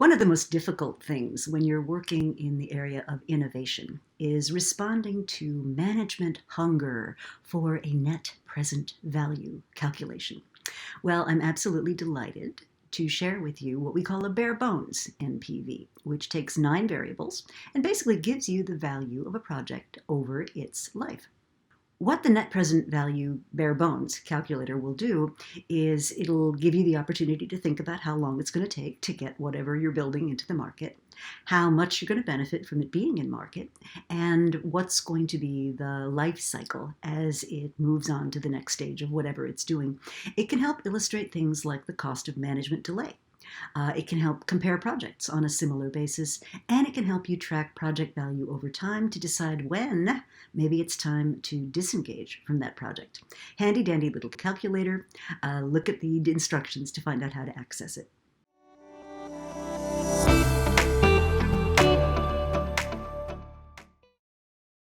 One of the most difficult things when you're working in the area of innovation is responding to management hunger for a net present value calculation. Well, I'm absolutely delighted to share with you what we call a bare bones NPV, which takes 9 variables and basically gives you the value of a project over its life. What the net present value bare bones calculator will do is it'll give you the opportunity to think about how long it's going to take to get whatever you're building into the market, how much you're going to benefit from it being in market, and what's going to be the life cycle as it moves on to the next stage of whatever it's doing. It can help illustrate things like the cost of management delay. It can help compare projects on a similar basis, and it can help you track project value over time to decide when maybe it's time to disengage from that project. Handy dandy little calculator. Look at the instructions to find out how to access it.